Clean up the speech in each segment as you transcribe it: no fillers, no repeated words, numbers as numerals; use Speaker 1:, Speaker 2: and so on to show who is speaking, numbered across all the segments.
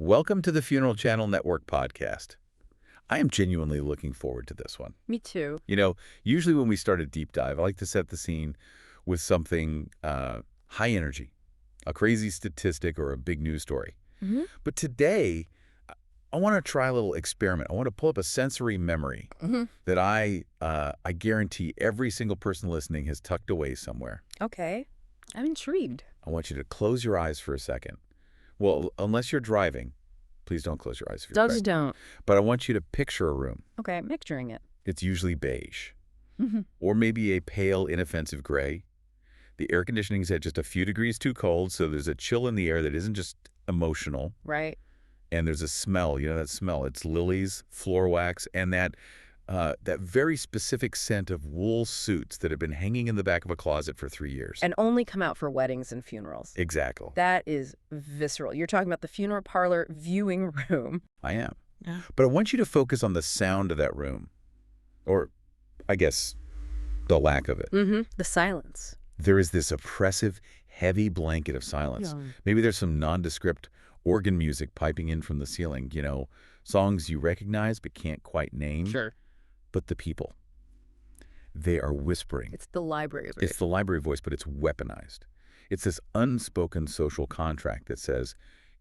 Speaker 1: Welcome to the Funeral Channel Network podcast. I am genuinely looking forward to this one.
Speaker 2: Me too.
Speaker 1: Usually when we start a deep dive, I like to set the scene with something high energy, a crazy statistic or a big news story. But today, I want to try a little experiment. I want to pull up a sensory memory that I guarantee every single person listening has tucked away somewhere.
Speaker 2: Okay. I'm intrigued.
Speaker 1: I want you to close your eyes for a second. Well, unless you're driving, please don't close your eyes if you're driving.
Speaker 2: Just don't.
Speaker 1: But I want you to picture a room.
Speaker 2: Okay, I'm picturing it.
Speaker 1: It's usually beige. Or maybe a pale, inoffensive gray. The air conditioning's at just a few degrees too cold, so there's a chill in the air that isn't just emotional.
Speaker 2: Right.
Speaker 1: And there's a smell, that smell. It's lilies, floor wax, and that very specific scent of wool suits that have been hanging in the back of a closet for 3 years.
Speaker 2: And only come out for weddings and funerals.
Speaker 1: Exactly.
Speaker 2: That is visceral. You're talking about the funeral parlor viewing room.
Speaker 1: I am.
Speaker 2: Yeah.
Speaker 1: But I want you to focus on the sound of that room. Or, I guess, the lack of it.
Speaker 2: The silence.
Speaker 1: There is this oppressive, heavy blanket of silence.
Speaker 2: Yeah.
Speaker 1: Maybe there's some nondescript organ music piping in from the ceiling, songs you recognize but can't quite name.
Speaker 2: Sure.
Speaker 1: But the people, they are whispering.
Speaker 2: It's the library.
Speaker 1: It's the library voice, but it's weaponized. It's this unspoken social contract that says,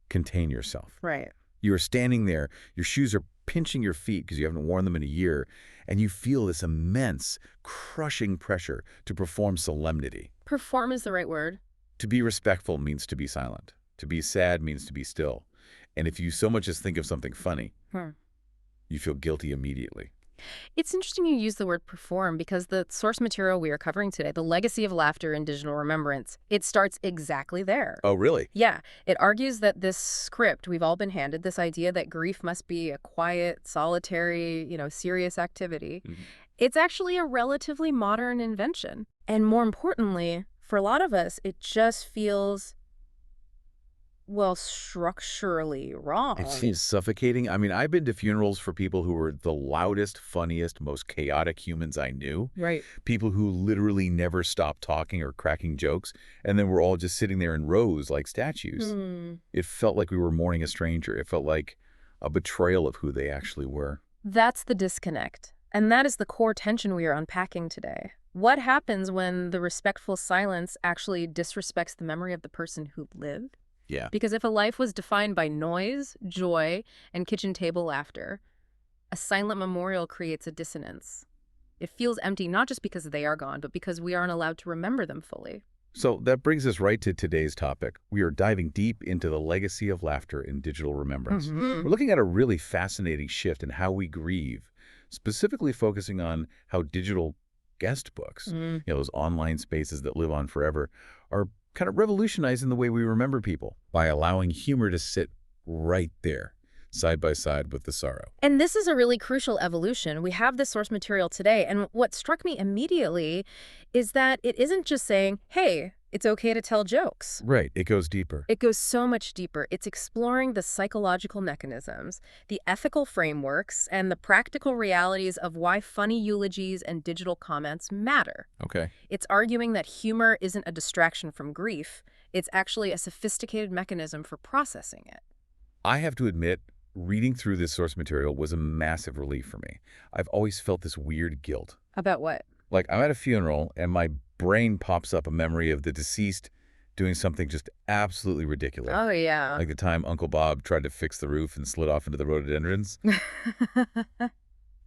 Speaker 1: contain yourself.
Speaker 2: Right.
Speaker 1: You are standing there, your shoes are pinching your feet because you haven't worn them in a year, and you feel this immense, crushing pressure to perform solemnity.
Speaker 2: Perform is the right word.
Speaker 1: To be respectful means to be silent. To be sad means to be still. And if you so much as think of something funny, you feel guilty immediately.
Speaker 2: It's interesting you use the word perform because the source material we are covering today, The Legacy of Laughter in Digital Remembrance, it starts exactly there.
Speaker 1: Oh, really?
Speaker 2: Yeah. It argues that this script we've all been handed, this idea that grief must be a quiet, solitary, serious activity, it's actually a relatively modern invention. And more importantly, for a lot of us, it just feels, structurally wrong.
Speaker 1: It seems suffocating. I mean, I've been to funerals for people who were the loudest, funniest, most chaotic humans I knew.
Speaker 2: Right.
Speaker 1: People who literally never stopped talking or cracking jokes, and then we're all just sitting there in rows like statues. It felt like we were mourning a stranger. It felt like a betrayal of who they actually were.
Speaker 2: That's the disconnect. And that is the core tension we are unpacking today. What happens when the respectful silence actually disrespects the memory of the person who lived?
Speaker 1: Yeah.
Speaker 2: Because if a life was defined by noise, joy, and kitchen table laughter, a silent memorial creates a dissonance. It feels empty not just because they are gone, but because we aren't allowed to remember them fully.
Speaker 1: So that brings us right to today's topic. We are diving deep into the legacy of laughter in digital remembrance. We're looking at a really fascinating shift in how we grieve, specifically focusing on how digital guest books, those online spaces that live on forever, are kind of revolutionizing the way we remember people by allowing humor to sit right there, side by side with the sorrow.
Speaker 2: And this is a really crucial evolution. We have this source material today, and what struck me immediately is that it isn't just saying, hey, it's okay to tell jokes.
Speaker 1: Right. It goes deeper.
Speaker 2: It goes so much deeper. It's exploring the psychological mechanisms, the ethical frameworks, and the practical realities of why funny eulogies and digital comments matter.
Speaker 1: Okay.
Speaker 2: It's arguing that humor isn't a distraction from grief. It's actually a sophisticated mechanism for processing it.
Speaker 1: I have to admit, reading through this source material was a massive relief for me. I've always felt this weird guilt.
Speaker 2: About what?
Speaker 1: Like, I'm at a funeral, and my brain pops up a memory of the deceased doing something just absolutely ridiculous.
Speaker 2: Oh, yeah.
Speaker 1: Like the time Uncle Bob tried to fix the roof and slid off into the rhododendrons.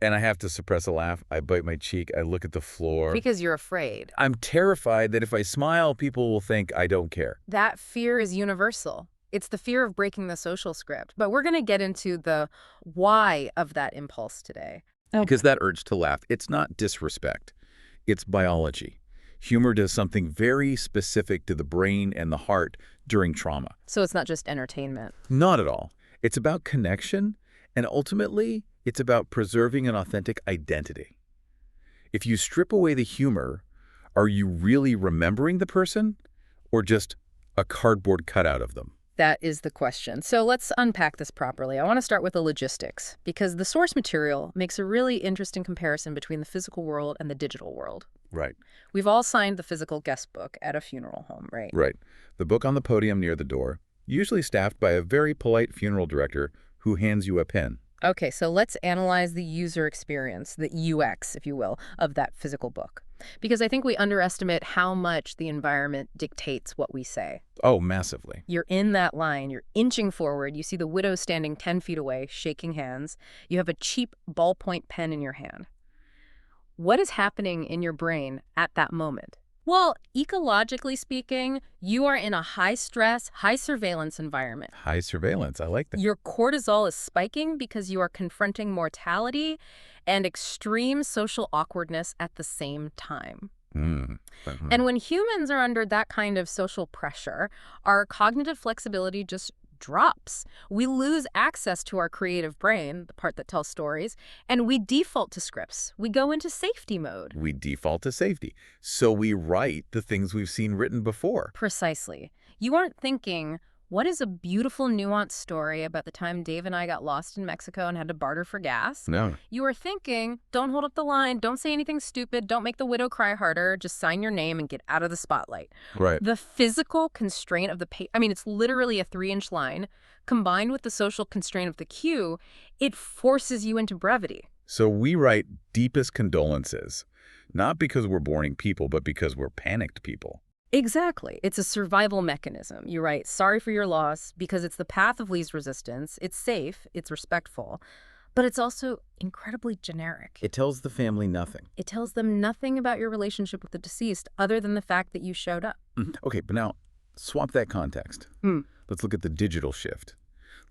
Speaker 1: And I have to suppress a laugh. I bite my cheek. I look at the floor.
Speaker 2: Because you're afraid.
Speaker 1: I'm terrified that if I smile, people will think I don't care.
Speaker 2: That fear is universal. It's the fear of breaking the social script. But we're going to get into the why of that impulse today.
Speaker 1: Because that urge to laugh, it's not disrespect. It's biology. Humor does something very specific to the brain and the heart during trauma.
Speaker 2: So it's not just entertainment.
Speaker 1: Not at all. It's about connection, and ultimately, it's about preserving an authentic identity. If you strip away the humor, are you really remembering the person, or just a cardboard cutout of them?
Speaker 2: That is the question. So let's unpack this properly. I want to start with the logistics, because the source material makes a really interesting comparison between the physical world and the digital world.
Speaker 1: Right.
Speaker 2: We've all signed the physical guest book at a funeral home, right?
Speaker 1: Right. The book on the podium near the door, usually staffed by a very polite funeral director who hands you a pen.
Speaker 2: Okay, so let's analyze the user experience, the UX, if you will, of that physical book. Because I think we underestimate how much the environment dictates what we say.
Speaker 1: Oh, massively.
Speaker 2: You're in that line, you're inching forward, you see the widow standing 10 feet away, shaking hands. You have a cheap ballpoint pen in your hand. What is happening in your brain at that moment? Well, ecologically speaking, you are in a high-stress, high-surveillance environment.
Speaker 1: High surveillance. I like that.
Speaker 2: Your cortisol is spiking because you are confronting mortality and extreme social awkwardness at the same time. And when humans are under that kind of social pressure, our cognitive flexibility just drops. We lose access to our creative brain, the part that tells stories, and we default to scripts. We go into safety mode.
Speaker 1: We default to safety. So we write the things we've seen written before.
Speaker 2: Precisely. You aren't thinking, what is a beautiful, nuanced story about the time Dave and I got lost in Mexico and had to barter for gas?
Speaker 1: No.
Speaker 2: You are thinking, don't hold up the line, don't say anything stupid, don't make the widow cry harder, just sign your name and get out of the spotlight.
Speaker 1: Right.
Speaker 2: The physical constraint of the page, I mean, it's literally a 3-inch line, combined with the social constraint of the cue, it forces you into brevity.
Speaker 1: So we write deepest condolences, not because we're boring people, but because we're panicked people.
Speaker 2: Exactly. It's a survival mechanism. You write, sorry for your loss, because it's the path of least resistance. It's safe. It's respectful. But it's also incredibly generic.
Speaker 1: It tells the family nothing.
Speaker 2: It tells them nothing about your relationship with the deceased other than the fact that you showed up.
Speaker 1: Okay, but now swap that context. Let's look at the digital shift.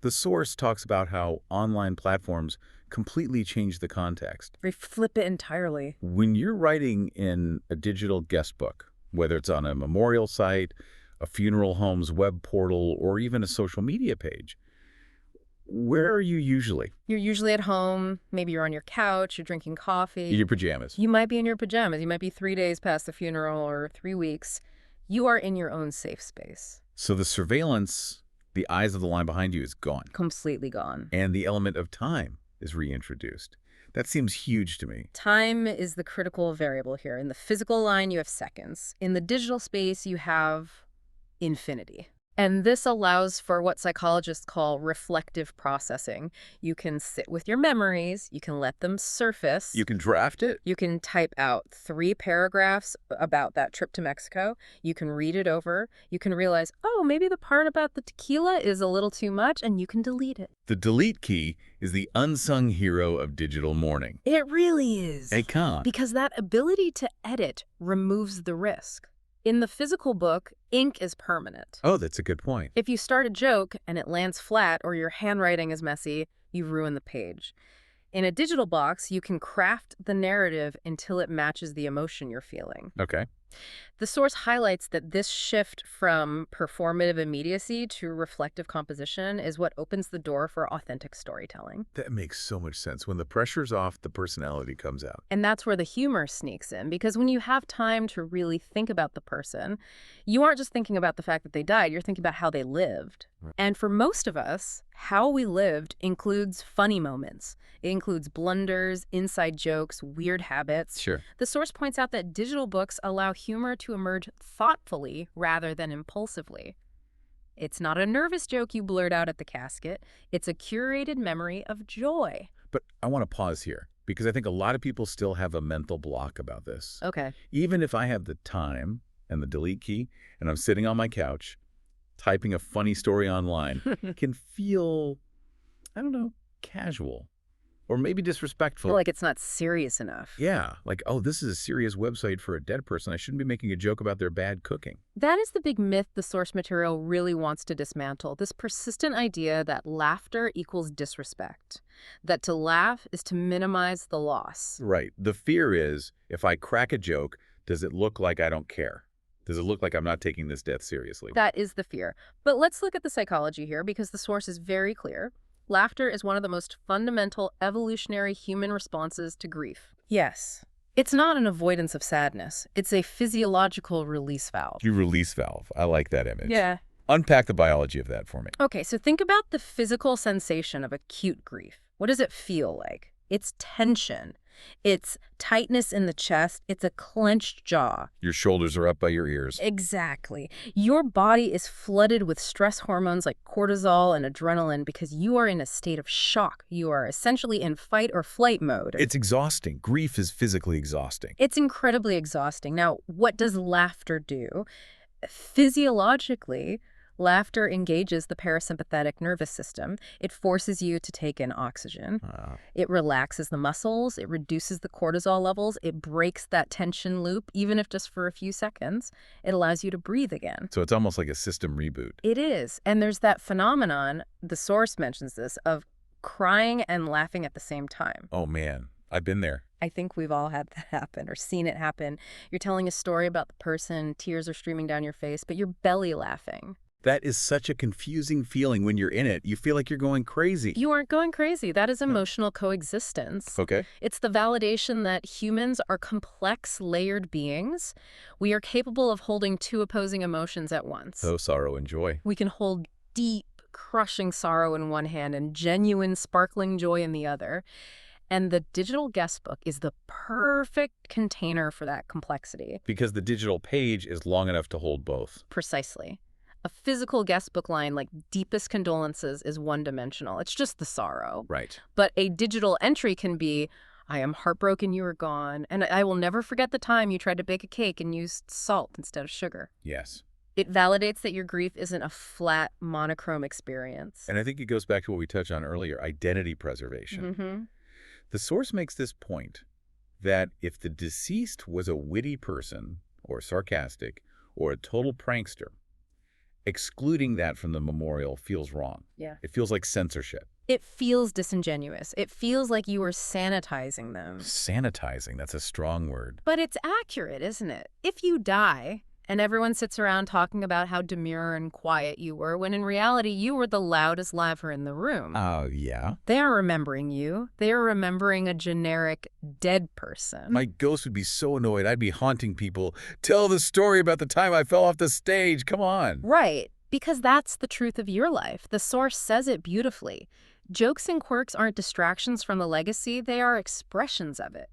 Speaker 1: The source talks about how online platforms completely change the context.
Speaker 2: They flip it entirely.
Speaker 1: When you're writing in a digital guest book, whether it's on a memorial site, a funeral home's web portal, or even a social media page, where are you usually?
Speaker 2: You're usually at home. Maybe you're on your couch. You're drinking coffee.
Speaker 1: In your pajamas.
Speaker 2: You might be in your pajamas. You might be 3 days past the funeral or 3 weeks. You are in your own safe space.
Speaker 1: So the surveillance, the eyes of the line behind you is gone.
Speaker 2: Completely gone.
Speaker 1: And the element of time is reintroduced. That seems huge to me.
Speaker 2: Time is the critical variable here. In the physical line, you have seconds. In the digital space, you have infinity. And this allows for what psychologists call reflective processing. You can sit with your memories. You can let them surface.
Speaker 1: You can draft it?
Speaker 2: You can type out 3 paragraphs about that trip to Mexico. You can read it over. You can realize, oh, maybe the part about the tequila is a little too much, and you can delete it.
Speaker 1: The delete key is the unsung hero of digital mourning.
Speaker 2: It really is.
Speaker 1: It can't.
Speaker 2: Because that ability to edit removes the risk. In the physical book, ink is permanent.
Speaker 1: Oh, that's a good point.
Speaker 2: If you start a joke and it lands flat or your handwriting is messy, you ruin the page. In a digital box, you can craft the narrative until it matches the emotion you're feeling.
Speaker 1: Okay.
Speaker 2: The source highlights that this shift from performative immediacy to reflective composition is what opens the door for authentic storytelling.
Speaker 1: That makes so much sense. When the pressure's off, the personality comes out.
Speaker 2: And that's where the humor sneaks in, because when you have time to really think about the person, you aren't just thinking about the fact that they died, you're thinking about how they lived.
Speaker 1: Right.
Speaker 2: And for most of us, how we lived includes funny moments. It includes blunders, inside jokes, weird habits.
Speaker 1: Sure.
Speaker 2: The source points out that digital books allow humor to emerge thoughtfully rather than impulsively. It's not a nervous joke you blurt out at the casket. It's a curated memory of joy.
Speaker 1: But I want to pause here, because I think a lot of people still have a mental block about this.
Speaker 2: Okay.
Speaker 1: Even if I have the time and the delete key, and I'm sitting on my couch, typing a funny story online, can feel, I don't know, casual. Or maybe disrespectful.
Speaker 2: Like it's not serious enough.
Speaker 1: Yeah, like, oh, this is a serious website for a dead person. I shouldn't be making a joke about their bad cooking.
Speaker 2: That is the big myth the source material really wants to dismantle, this persistent idea that laughter equals disrespect, that to laugh is to minimize the loss.
Speaker 1: Right. The fear is, if I crack a joke, does it look like I don't care? Does it look like I'm not taking this death seriously?
Speaker 2: That is the fear. But let's look at the psychology here, because the source is very clear. Laughter is one of the most fundamental evolutionary human responses to grief. Yes. It's not an avoidance of sadness. It's a physiological release valve.
Speaker 1: You release valve. I like that image.
Speaker 2: Yeah.
Speaker 1: Unpack the biology of that for me.
Speaker 2: Okay, so think about the physical sensation of acute grief. What does it feel like? It's tension. It's tightness in the chest. It's a clenched jaw.
Speaker 1: Your shoulders are up by your ears.
Speaker 2: Exactly. Your body is flooded with stress hormones like cortisol and adrenaline because you are in a state of shock. You are essentially in fight or flight mode.
Speaker 1: It's exhausting. Grief is physically exhausting.
Speaker 2: It's incredibly exhausting. Now, what does laughter do? Physiologically, laughter engages the parasympathetic nervous system. It forces you to take in oxygen. It relaxes the muscles. It reduces the cortisol levels. It breaks that tension loop, even if just for a few seconds. It allows you to breathe again.
Speaker 1: So it's almost like a system reboot.
Speaker 2: It is. And there's that phenomenon, the source mentions this, of crying and laughing at the same time.
Speaker 1: Oh, man. I've been there.
Speaker 2: I think we've all had that happen or seen it happen. You're telling a story about the person, tears are streaming down your face, but you're belly laughing.
Speaker 1: That is such a confusing feeling when you're in it. You feel like you're going crazy.
Speaker 2: You aren't going crazy. That is emotional coexistence.
Speaker 1: Okay.
Speaker 2: It's the validation that humans are complex, layered beings. We are capable of holding two opposing emotions at once.
Speaker 1: So sorrow and joy.
Speaker 2: We can hold deep, crushing sorrow in one hand and genuine, sparkling joy in the other. And the digital guestbook is the perfect container for that complexity.
Speaker 1: Because the digital page is long enough to hold both.
Speaker 2: Precisely. A physical guestbook line like deepest condolences is one-dimensional. It's just the sorrow.
Speaker 1: Right.
Speaker 2: But a digital entry can be, I am heartbroken you were gone, and I will never forget the time you tried to bake a cake and used salt instead of sugar.
Speaker 1: Yes.
Speaker 2: It validates that your grief isn't a flat, monochrome experience.
Speaker 1: And I think it goes back to what we touched on earlier, identity preservation.
Speaker 2: Mm-hmm.
Speaker 1: The source makes this point that if the deceased was a witty person or sarcastic or a total prankster, excluding that from the memorial feels wrong.
Speaker 2: Yeah.
Speaker 1: It feels like censorship.
Speaker 2: It feels disingenuous. It feels like you are sanitizing them.
Speaker 1: Sanitizing, that's a strong word.
Speaker 2: But it's accurate, isn't it? If you die and everyone sits around talking about how demure and quiet you were, when in reality you were the loudest laugher in the room.
Speaker 1: Oh, yeah?
Speaker 2: They are remembering you. They are remembering a generic dead person.
Speaker 1: My ghost would be so annoyed. I'd be haunting people. Tell the story about the time I fell off the stage. Come on.
Speaker 2: Right. Because that's the truth of your life. The source says it beautifully. Jokes and quirks aren't distractions from the legacy. They are expressions of it.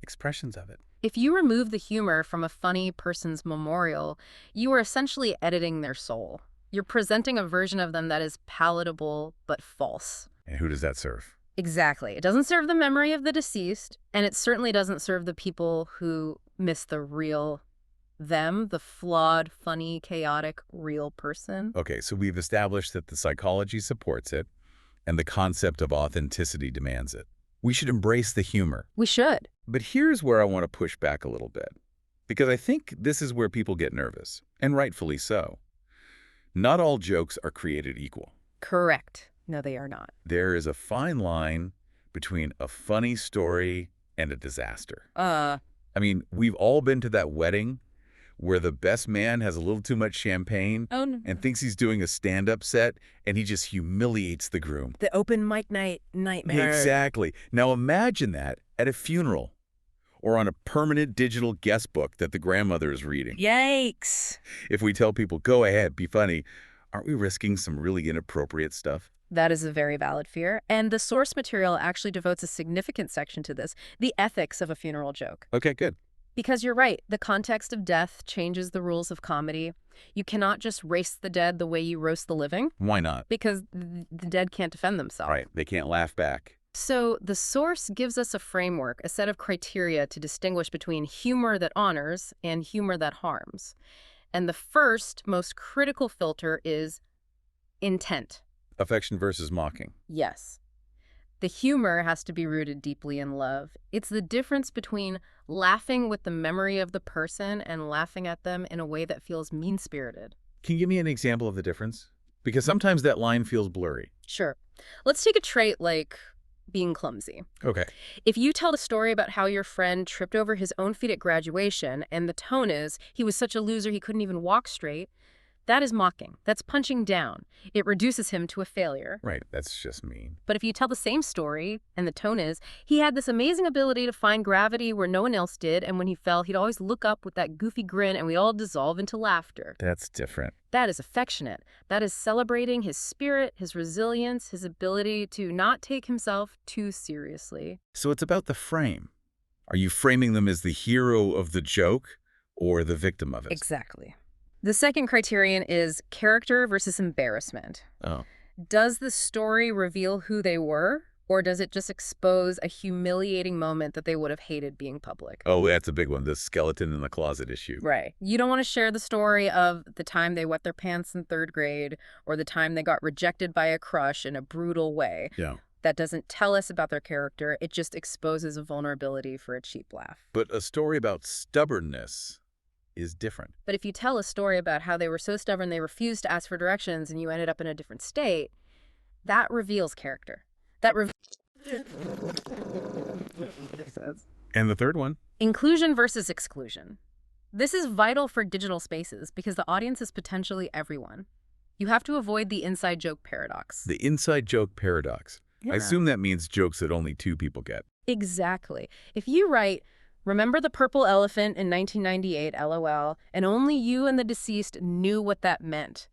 Speaker 1: Expressions of it.
Speaker 2: If you remove the humor from a funny person's memorial, you are essentially editing their soul. You're presenting a version of them that is palatable but false.
Speaker 1: And who does that serve?
Speaker 2: Exactly. It doesn't serve the memory of the deceased, and it certainly doesn't serve the people who miss the real them, the flawed, funny, chaotic, real person.
Speaker 1: Okay, so we've established that the psychology supports it and the concept of authenticity demands it. We should embrace the humor.
Speaker 2: We should.
Speaker 1: But here's where I want to push back a little bit, because I think this is where people get nervous, and rightfully so. Not all jokes are created equal.
Speaker 2: Correct. No, they are not.
Speaker 1: There is a fine line between a funny story and a disaster. I mean, we've all been to that wedding where the best man has a little too much champagne and thinks he's doing a stand-up set, and he just humiliates the groom.
Speaker 2: The open mic night nightmare.
Speaker 1: Exactly. Now imagine that at a funeral or on a permanent digital guest book that the grandmother is reading.
Speaker 2: Yikes.
Speaker 1: If we tell people, go ahead, be funny, aren't we risking some really inappropriate stuff?
Speaker 2: That is a very valid fear. And the source material actually devotes a significant section to this, the ethics of a funeral joke.
Speaker 1: Okay, good.
Speaker 2: Because you're right, the context of death changes the rules of comedy. You cannot just roast the dead the way you roast the living.
Speaker 1: Why not?
Speaker 2: Because the dead can't defend themselves.
Speaker 1: Right, they can't laugh back.
Speaker 2: So the source gives us a framework, a set of criteria to distinguish between humor that honors and humor that harms. And the first, most critical filter is intent.
Speaker 1: Affection versus mocking.
Speaker 2: Yes. The humor has to be rooted deeply in love. It's the difference between laughing with the memory of the person and laughing at them in a way that feels mean-spirited.
Speaker 1: Can you give me an example of the difference? Because sometimes that line feels blurry.
Speaker 2: Sure. Let's take a trait like being clumsy.
Speaker 1: Okay.
Speaker 2: If you tell the story about how your friend tripped over his own feet at graduation and the tone is, he was such a loser he couldn't even walk straight, that is mocking. That's punching down. It reduces him to a failure.
Speaker 1: Right, that's just mean.
Speaker 2: But if you tell the same story, and the tone is, he had this amazing ability to find gravity where no one else did, and when he fell, he'd always look up with that goofy grin, and we all dissolve into laughter.
Speaker 1: That's different.
Speaker 2: That is affectionate. That is celebrating his spirit, his resilience, his ability to not take himself too seriously.
Speaker 1: So it's about the frame. Are you framing them as the hero of the joke or the victim of it?
Speaker 2: Exactly. The second criterion is character versus embarrassment.
Speaker 1: Oh.
Speaker 2: Does the story reveal who they were, or does it just expose a humiliating moment that they would have hated being public?
Speaker 1: Oh, that's a big one, the skeleton in the closet issue.
Speaker 2: Right. You don't want to share the story of the time they wet their pants in 3rd grade or the time they got rejected by a crush in a brutal way.
Speaker 1: Yeah.
Speaker 2: That doesn't tell us about their character. It just exposes a vulnerability for a cheap laugh.
Speaker 1: But a story about stubbornness is different.
Speaker 2: But if you tell a story about how they were so stubborn they refused to ask for directions and you ended up in a different state, that reveals character.
Speaker 1: And the third one?
Speaker 2: Inclusion versus exclusion. This is vital for digital spaces because the audience is potentially everyone. You have to avoid the inside joke paradox.
Speaker 1: The inside joke paradox.
Speaker 2: Yeah.
Speaker 1: I assume that means jokes that only 2 people get.
Speaker 2: Exactly. If you write, "Remember the purple elephant in 1998, LOL, and only you and the deceased knew what that meant,"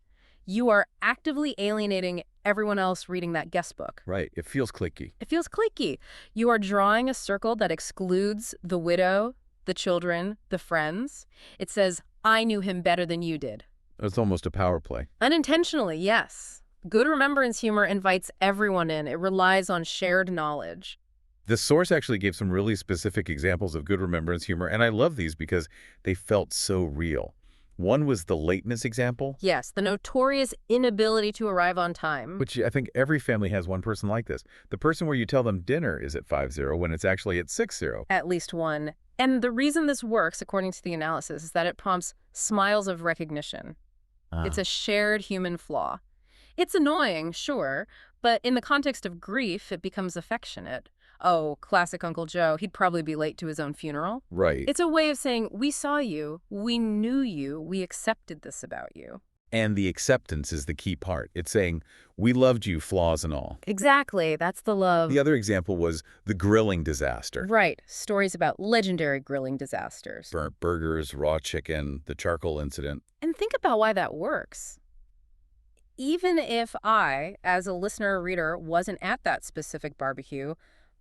Speaker 2: you are actively alienating everyone else reading that guest book.
Speaker 1: Right. It feels cliquey.
Speaker 2: It feels cliquey. You are drawing a circle that excludes the widow, the children, the friends. It says, "I knew him better than you did."
Speaker 1: It's almost a power play.
Speaker 2: Unintentionally, yes. Good remembrance humor invites everyone in. It relies on shared knowledge.
Speaker 1: The source actually gave some really specific examples of good remembrance humor, and I love these because they felt so real. One was the lateness example.
Speaker 2: Yes, the notorious inability to arrive on time.
Speaker 1: Which I think every family has one person like this. The person where you tell them dinner is at 5:00 when it's actually at 6:00.
Speaker 2: At least one. And the reason this works, according to the analysis, is that it prompts smiles of recognition. It's a shared human flaw. It's annoying, sure, but in the context of grief, it becomes affectionate. Oh, classic Uncle Joe, he'd probably be late to his own funeral.
Speaker 1: Right.
Speaker 2: It's a way of saying, we saw you, we knew you, we accepted this about you.
Speaker 1: And the acceptance is the key part. It's saying, we loved you, flaws and all.
Speaker 2: Exactly, that's the love.
Speaker 1: The other example was the grilling disaster.
Speaker 2: Right, stories about legendary grilling disasters.
Speaker 1: Burnt burgers, raw chicken, the charcoal incident.
Speaker 2: And think about why that works. Even if I, as a listener or reader, wasn't at that specific barbecue,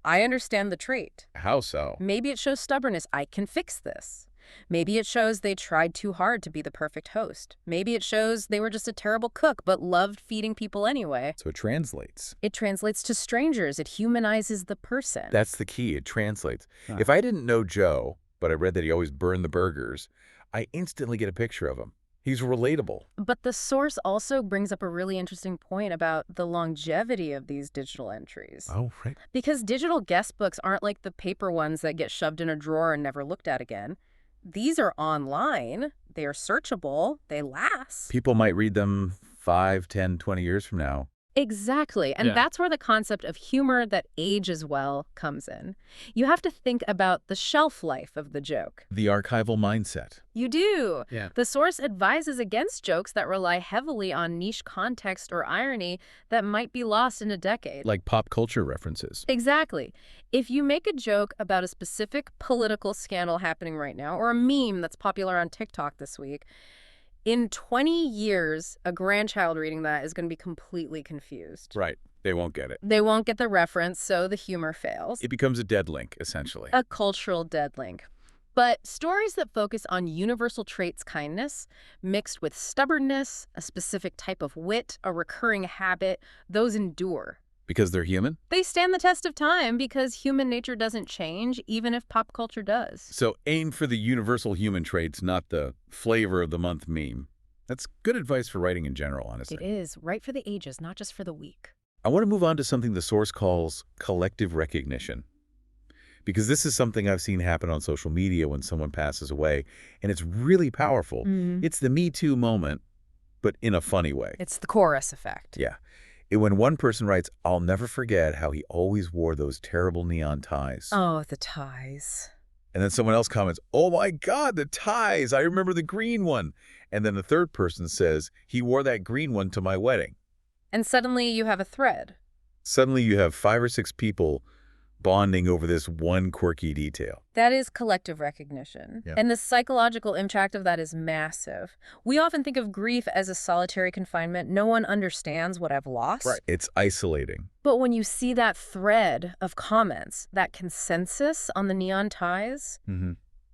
Speaker 2: I understand the trait.
Speaker 1: How so?
Speaker 2: Maybe it shows stubbornness. I can fix this. Maybe it shows they tried too hard to be the perfect host. Maybe it shows they were just a terrible cook but loved feeding people anyway.
Speaker 1: So it translates.
Speaker 2: It translates to strangers. It humanizes the person.
Speaker 1: That's the key. It translates. If I didn't know Joe, but I read that he always burned the burgers, I instantly get a picture of him. He's relatable.
Speaker 2: But the source also brings up a really interesting point about the longevity of these digital entries.
Speaker 1: Oh, right.
Speaker 2: Because digital guest books aren't like the paper ones that get shoved in a drawer and never looked at again. These are online. They are searchable. They last.
Speaker 1: People might read them 5, 10, 20 years from now.
Speaker 2: Exactly. And that's where the concept of humor that ages well comes in. You have to think about the shelf life of the joke.
Speaker 1: The archival mindset.
Speaker 2: You do.
Speaker 1: Yeah.
Speaker 2: The source advises against jokes that rely heavily on niche context or irony that might be lost in a decade.
Speaker 1: Like pop culture references.
Speaker 2: Exactly. If you make a joke about a specific political scandal happening right now, or a meme that's popular on TikTok this week, in 20 years, a grandchild reading that is going to be completely confused.
Speaker 1: Right. They won't get it.
Speaker 2: They won't get the reference, so the humor fails.
Speaker 1: It becomes a dead link, essentially.
Speaker 2: A cultural dead link. But stories that focus on universal traits kindness, mixed with stubbornness, a specific type of wit, a recurring habit, those endure.
Speaker 1: Because they're human?
Speaker 2: They stand the test of time because human nature doesn't change, even if pop culture does.
Speaker 1: So aim for the universal human traits, not the flavor of the month meme. That's good advice for writing in general, honestly.
Speaker 2: It is. Right for the ages, not just for the weak.
Speaker 1: I want to move on to something the source calls collective recognition. Because this is something I've seen happen on social media when someone passes away, and it's really powerful. It's the Me Too moment, but in a funny way.
Speaker 2: It's the chorus effect.
Speaker 1: Yeah. When one person writes, "I'll never forget how he always wore those terrible neon ties."
Speaker 2: Oh, the ties.
Speaker 1: And then someone else comments, "Oh my God, the ties! I remember the green one." And then the third person says, "He wore that green one to my wedding."
Speaker 2: And suddenly you have a thread.
Speaker 1: Suddenly you have 5 or 6 people bonding over this one quirky detail.
Speaker 2: That is collective recognition.
Speaker 1: Yeah.
Speaker 2: And the psychological impact of that is massive. We often think of grief as a solitary confinement. No one understands what I've lost.
Speaker 1: Right. It's isolating.
Speaker 2: But when you see that thread of comments, that consensus on the neon ties,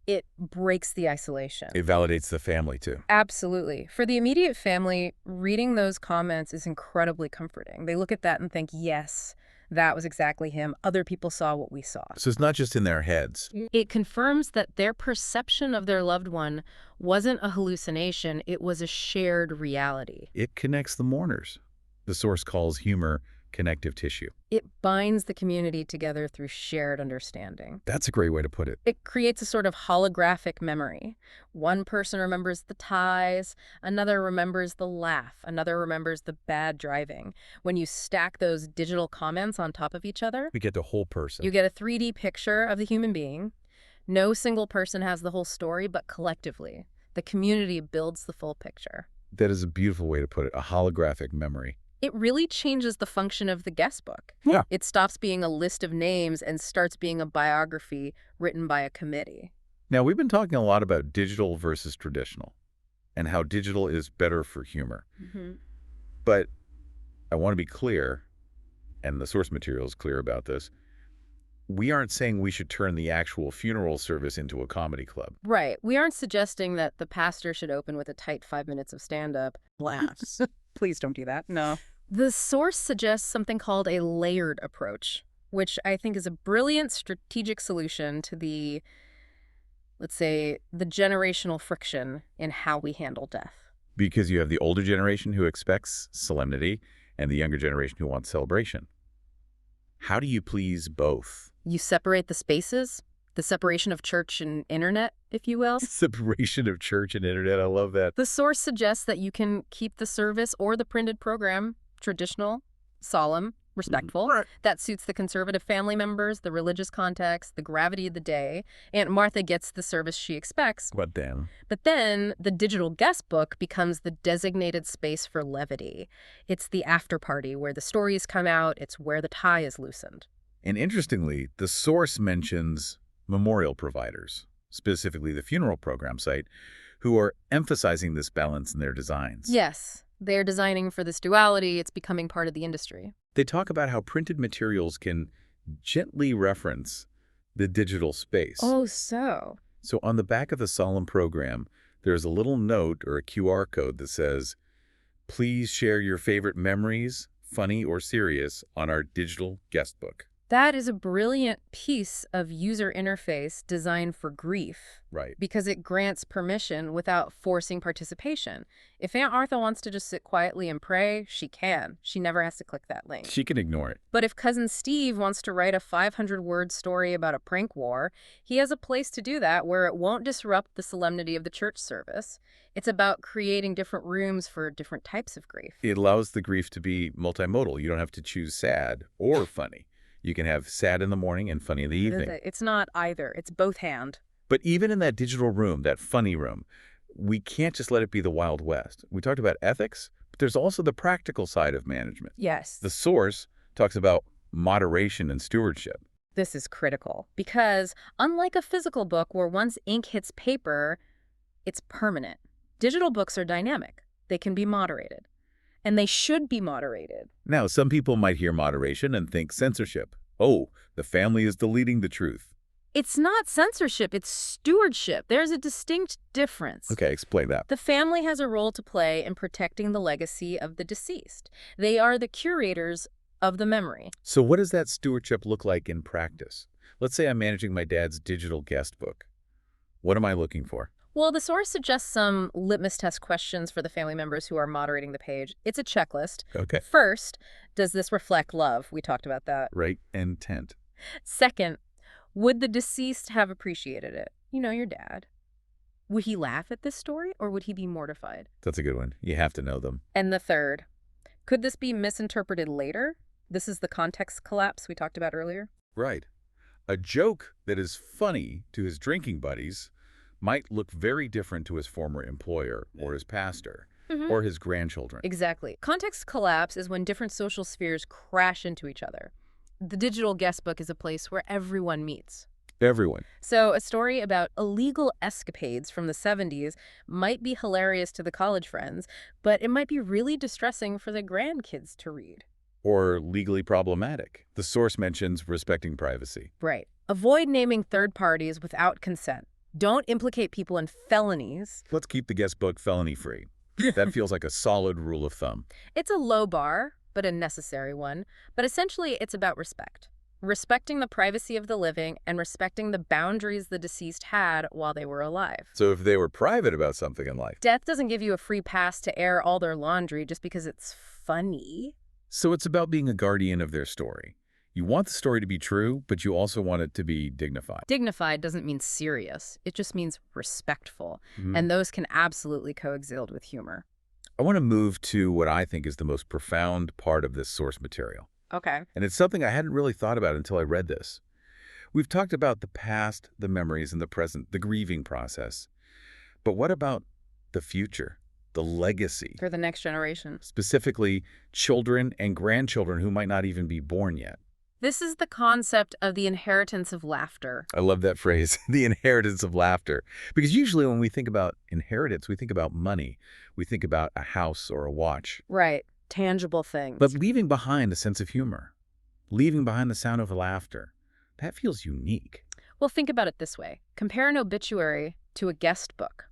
Speaker 2: it breaks the isolation.
Speaker 1: It validates the family, too.
Speaker 2: Absolutely. For the immediate family, reading those comments is incredibly comforting. They look at that and think, yes, that was exactly him. Other people saw what we saw.
Speaker 1: So it's not just in their heads.
Speaker 2: It confirms that their perception of their loved one wasn't a hallucination. It was a shared reality.
Speaker 1: It connects the mourners. The source calls humor connective tissue.
Speaker 2: It binds the community together through shared understanding.
Speaker 1: That's a great way to put it.
Speaker 2: It creates a sort of holographic memory. One person remembers the ties, another remembers the laugh, another remembers the bad driving. When you stack those digital comments on top of each other,
Speaker 1: We get the whole person.
Speaker 2: you get a 3D picture of the human being. No single person has the whole story, but collectively, the community builds the full picture.
Speaker 1: That is a beautiful way to put it, a holographic memory.
Speaker 2: It really changes the function of the guest book.
Speaker 1: Yeah.
Speaker 2: It stops being a list of names and starts being a biography written by a committee.
Speaker 1: Now, we've been talking a lot about digital versus traditional and how digital is better for humor. But I want to be clear, and the source material is clear about this, we aren't saying we should turn the actual funeral service into a comedy club.
Speaker 2: Right. We aren't suggesting that the pastor should open with a tight 5 minutes of stand-up.
Speaker 3: Laughs. Please don't do that. No.
Speaker 2: The source suggests something called a layered approach, which I think is a brilliant strategic solution to the, let's say, the generational friction in how we handle death.
Speaker 1: Because you have the older generation who expects solemnity and the younger generation who wants celebration. How do you please both?
Speaker 2: You separate the spaces, the separation of church and internet, if you will.
Speaker 1: Separation of church and internet, I love that.
Speaker 2: The source suggests that you can keep the service or the printed program traditional, solemn, respectful.
Speaker 3: Right.
Speaker 2: That suits the conservative family members, the religious context, the gravity of the day. Aunt Martha gets the service she expects.
Speaker 1: What then?
Speaker 2: But then the digital guest book becomes the designated space for levity. It's the after party where the stories come out. It's where the tie is loosened.
Speaker 1: And interestingly, the source mentions memorial providers, specifically the funeral program site, who are emphasizing this balance in their designs.
Speaker 2: Yes, they're designing for this duality. It's becoming part of the industry.
Speaker 1: They talk about how printed materials can gently reference the digital space.
Speaker 2: Oh, so.
Speaker 1: So on the back of the solemn program, there's a little note or a QR code that says, "Please share your favorite memories, funny or serious, on our digital guest book."
Speaker 2: That is a brilliant piece of user interface designed for grief.
Speaker 1: Right.
Speaker 2: Because it grants permission without forcing participation. If Aunt Martha wants to just sit quietly and pray, she can. She never has to click that link.
Speaker 1: She can ignore it.
Speaker 2: But if Cousin Steve wants to write a 500-word story about a prank war, he has a place to do that where it won't disrupt the solemnity of the church service. It's about creating different rooms for different types of grief.
Speaker 1: It allows the grief to be multimodal. You don't have to choose sad or funny. You can have sad in the morning and funny in the evening.
Speaker 3: It's not either. It's both hand.
Speaker 1: But even in that digital room, that funny room, we can't just let it be the Wild West. We talked about ethics, but there's also the practical side of management.
Speaker 3: Yes.
Speaker 1: The source talks about moderation and stewardship.
Speaker 2: This is critical because unlike a physical book where once ink hits paper, it's permanent. Digital books are dynamic. They can be moderated. And they should be moderated.
Speaker 1: Now, some people might hear moderation and think censorship. Oh, the family is deleting the truth.
Speaker 2: It's not censorship, it's stewardship. There's a distinct difference.
Speaker 1: Okay, explain that.
Speaker 2: The family has a role to play in protecting the legacy of the deceased. They are the curators of the memory.
Speaker 1: So what does that stewardship look like in practice? Let's say I'm managing my dad's digital guest book. What am I looking for?
Speaker 2: Well, the source suggests some litmus test questions for the family members who are moderating the page. It's a checklist.
Speaker 1: Okay.
Speaker 2: First, does this reflect love? We talked about that.
Speaker 1: Right, intent.
Speaker 2: Second, would the deceased have appreciated it? You know, your dad. Would he laugh at this story or would he be mortified?
Speaker 1: That's a good one. You have to know them.
Speaker 2: And the third, could this be misinterpreted later? This is the context collapse we talked about earlier.
Speaker 1: Right. A joke that is funny to his drinking buddies might look very different to his former employer or his pastor or his grandchildren.
Speaker 2: Exactly. Context collapse is when different social spheres crash into each other. The digital guest book is a place where everyone meets.
Speaker 1: Everyone.
Speaker 2: So a story about illegal escapades from the 70s might be hilarious to the college friends, but it might be really distressing for the grandkids to read.
Speaker 1: Or legally problematic. The source mentions respecting privacy.
Speaker 2: Right. Avoid naming third parties without consent. Don't implicate people in felonies.
Speaker 1: Let's keep the guest book felony-free. That feels like a solid rule of thumb.
Speaker 2: It's a low bar, but a necessary one. But essentially, it's about respect. Respecting the privacy of the living and respecting the boundaries the deceased had while they were alive.
Speaker 1: So if they were private about something in life.
Speaker 2: Death doesn't give you a free pass to air all their laundry just because it's funny.
Speaker 1: So it's about being a guardian of their story. You want the story to be true, but you also want it to be dignified.
Speaker 2: Dignified doesn't mean serious. It just means respectful. And those can absolutely coexist with humor.
Speaker 1: I want to move to what I think is the most profound part of this source material.
Speaker 2: Okay.
Speaker 1: And it's something I hadn't really thought about until I read this. We've talked about the past, the memories, and the present, the grieving process. But what about the future, the legacy?
Speaker 2: For the next generation.
Speaker 1: Specifically, children and grandchildren who might not even be born yet.
Speaker 2: This is the concept of the inheritance of laughter.
Speaker 1: I love that phrase, the inheritance of laughter. Because usually when we think about inheritance, we think about money. We think about a house or a watch.
Speaker 2: Right. Tangible things.
Speaker 1: But leaving behind a sense of humor, leaving behind the sound of laughter, that feels unique.
Speaker 2: Well, think about it this way. Compare an obituary to a guest book.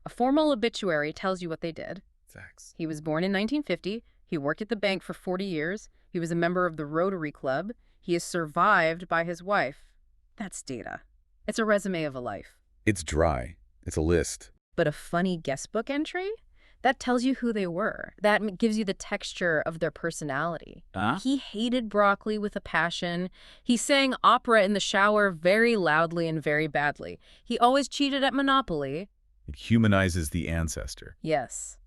Speaker 2: A formal obituary tells you what they did.
Speaker 1: Facts.
Speaker 2: He was born in 1950. He worked at the bank for 40 years. He was a member of the Rotary Club. He is survived by his wife. That's data. It's a resume of a life.
Speaker 1: It's dry. It's a list.
Speaker 2: But a funny guest book entry? That tells you who they were. That gives you the texture of their personality. He hated broccoli with a passion. He sang opera in the shower very loudly and very badly. He always cheated at Monopoly.
Speaker 1: It humanizes the ancestor.
Speaker 2: Yes.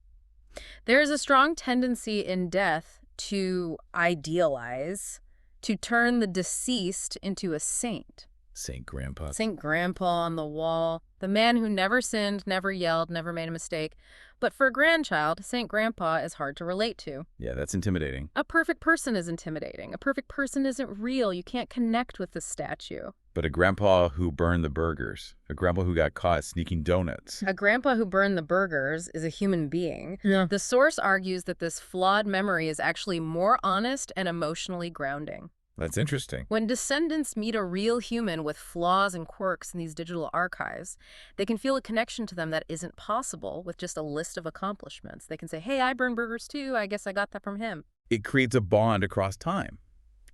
Speaker 2: There is a strong tendency in death to idealize, to turn the deceased into a saint.
Speaker 1: Saint Grandpa.
Speaker 2: Saint Grandpa on the wall, the man who never sinned, never yelled, never made a mistake. But for a grandchild, Saint Grandpa is hard to relate to.
Speaker 1: Yeah, that's intimidating.
Speaker 2: A perfect person is intimidating. A perfect person isn't real. You can't connect with the statue.
Speaker 1: But a grandpa who burned the burgers, a grandpa who got caught sneaking donuts.
Speaker 2: A grandpa who burned the burgers is a human being.
Speaker 1: Yeah.
Speaker 2: The source argues that this flawed memory is actually more honest and emotionally grounding.
Speaker 1: That's interesting.
Speaker 2: When descendants meet a real human with flaws and quirks in these digital archives, they can feel a connection to them that isn't possible with just a list of accomplishments. They can say, hey, I burn burgers too. I guess I got that from him.
Speaker 1: It creates a bond across time.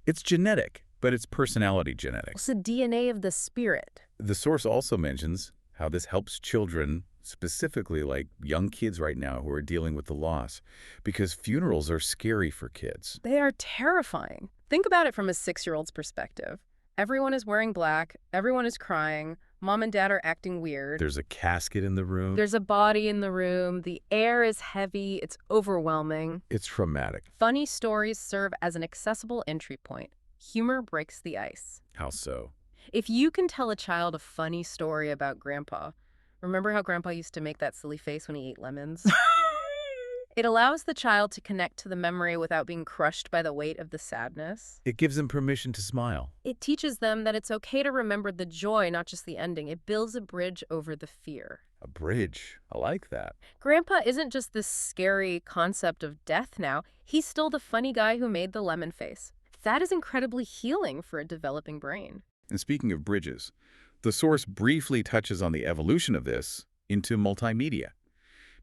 Speaker 1: It's genetic, but it's personality genetics.
Speaker 2: It's the DNA of the spirit.
Speaker 1: The source also mentions how this helps children, specifically like young kids right now who are dealing with the loss, because funerals are scary for kids.
Speaker 2: They are terrifying. Think about it from a 6-year-old's perspective. Everyone is wearing black. Everyone is crying. Mom and dad are acting weird.
Speaker 1: There's a casket in the room.
Speaker 2: There's a body in the room. The air is heavy. It's overwhelming.
Speaker 1: It's traumatic.
Speaker 2: Funny stories serve as an accessible entry point. Humor breaks the ice.
Speaker 1: How so?
Speaker 2: If you can tell a child a funny story about Grandpa, remember how Grandpa used to make that silly face when he ate lemons? It allows the child to connect to the memory without being crushed by the weight of the sadness.
Speaker 1: It gives them permission to smile.
Speaker 2: It teaches them that it's okay to remember the joy, not just the ending. It builds a bridge over the fear.
Speaker 1: A bridge. I like that.
Speaker 2: Grandpa isn't just this scary concept of death now. He's still the funny guy who made the lemon face. That is incredibly healing for a developing brain.
Speaker 1: And speaking of bridges, the source briefly touches on the evolution of this into multimedia.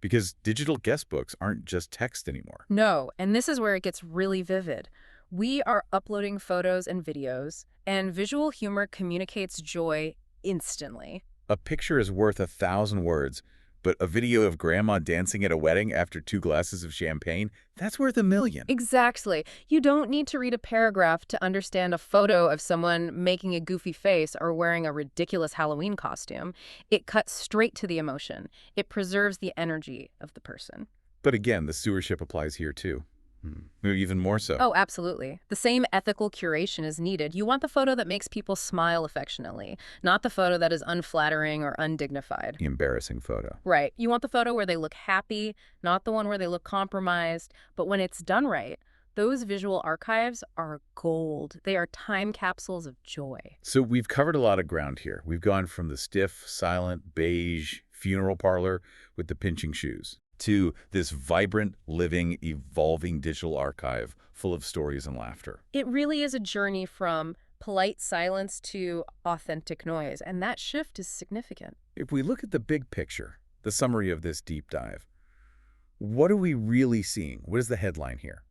Speaker 1: Because digital guest books aren't just text anymore.
Speaker 2: No, and this is where it gets really vivid. We are uploading photos and videos, and visual humor communicates joy instantly.
Speaker 1: A picture is worth 1,000 words, but a video of grandma dancing at a wedding after 2 glasses of champagne, that's worth 1,000,000.
Speaker 2: Exactly. You don't need to read a paragraph to understand a photo of someone making a goofy face or wearing a ridiculous Halloween costume. It cuts straight to the emotion. It preserves the energy of the person.
Speaker 1: But again, the stewardship applies here too. Maybe even more so.
Speaker 2: Oh, absolutely. The same ethical curation is needed. You want the photo that makes people smile affectionately, not the photo that is unflattering or undignified.
Speaker 1: The embarrassing photo.
Speaker 2: Right. You want the photo where they look happy, not the one where they look compromised. But when it's done right, Those visual archives are gold. They are time capsules of joy.
Speaker 1: So we've covered a lot of ground here. We've gone from the stiff, silent, beige funeral parlor with the pinching shoes to this vibrant, living, evolving digital archive full of stories and laughter.
Speaker 2: It really is a journey from polite silence to authentic noise, and that shift is significant.
Speaker 1: If we look at the big picture, the summary of this deep dive, what are we really seeing? What is the headline here?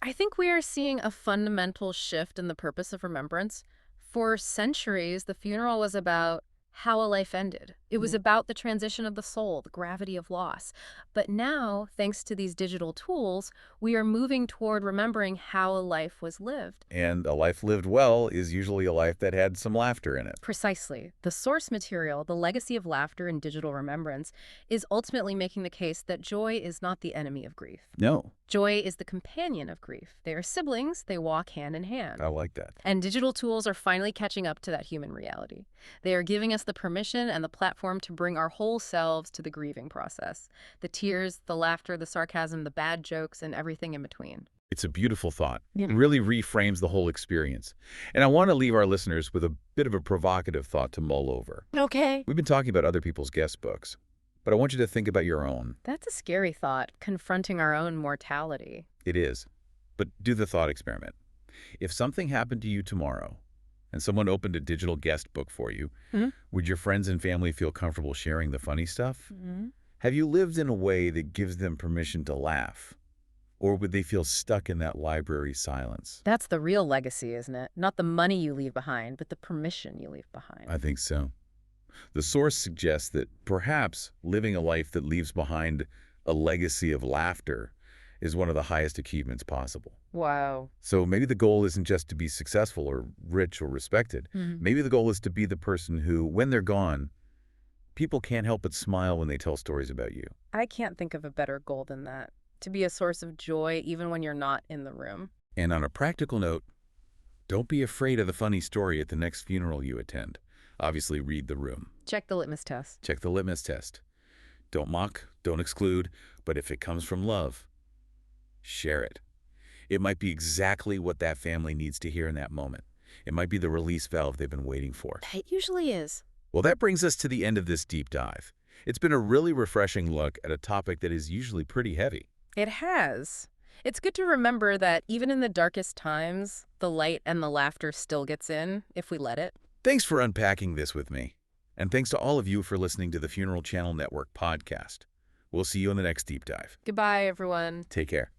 Speaker 2: I think we are seeing a fundamental shift in the purpose of remembrance. For centuries, the funeral was about how a life ended. It was about the transition of the soul, the gravity of loss. But now, thanks to these digital tools, we are moving toward remembering how a life was lived.
Speaker 1: And a life lived well is usually a life that had some laughter in it.
Speaker 2: Precisely. The source material, the legacy of laughter in digital remembrance, is ultimately making the case that joy is not the enemy of grief.
Speaker 1: No.
Speaker 2: Joy is the companion of grief. They are siblings, they walk hand in hand.
Speaker 1: I like that.
Speaker 2: And digital tools are finally catching up to that human reality. They are giving us the permission and the platform to bring our whole selves to the grieving process. The tears, the laughter, the sarcasm, the bad jokes, and everything in between.
Speaker 1: It's a beautiful thought.
Speaker 2: Yeah.
Speaker 1: It really reframes the whole experience. And I want to leave our listeners with a bit of a provocative thought to mull over.
Speaker 2: Okay.
Speaker 1: We've been talking about other people's guest books, but I want you to think about your own.
Speaker 2: That's a scary thought, confronting our own mortality.
Speaker 1: It is. But do the thought experiment. If something happened to you tomorrow, and someone opened a digital guest book for you, would your friends and family feel comfortable sharing the funny stuff? Have you lived in a way that gives them permission to laugh? Or would they feel stuck in that library silence?
Speaker 2: That's the real legacy, isn't it? Not the money you leave behind, but the permission you leave behind.
Speaker 1: I think so. The source suggests that perhaps living a life that leaves behind a legacy of laughter is one of the highest achievements possible.
Speaker 2: Wow.
Speaker 1: So maybe the goal isn't just to be successful or rich or respected. Maybe the goal is to be the person who, when they're gone, people can't help but smile when they tell stories about you.
Speaker 2: I can't think of a better goal than that. To be a source of joy even when you're not in the room.
Speaker 1: And on a practical note, don't be afraid of the funny story at the next funeral you attend. Obviously, read the room.
Speaker 2: Check the litmus test.
Speaker 1: Check the litmus test. Don't mock, don't exclude, but if it comes from love, share it. It might be exactly what that family needs to hear in that moment. It might be the release valve they've been waiting for.
Speaker 2: It usually is.
Speaker 1: Well, that brings us to the end of this deep dive. It's been a really refreshing look at a topic that is usually pretty heavy.
Speaker 2: It has. It's good to remember that even in the darkest times, the light and the laughter still gets in if we let it.
Speaker 1: Thanks for unpacking this with me. And thanks to all of you for listening to the Funeral Channel Network podcast. We'll see you in the next deep dive.
Speaker 2: Goodbye, everyone.
Speaker 1: Take care.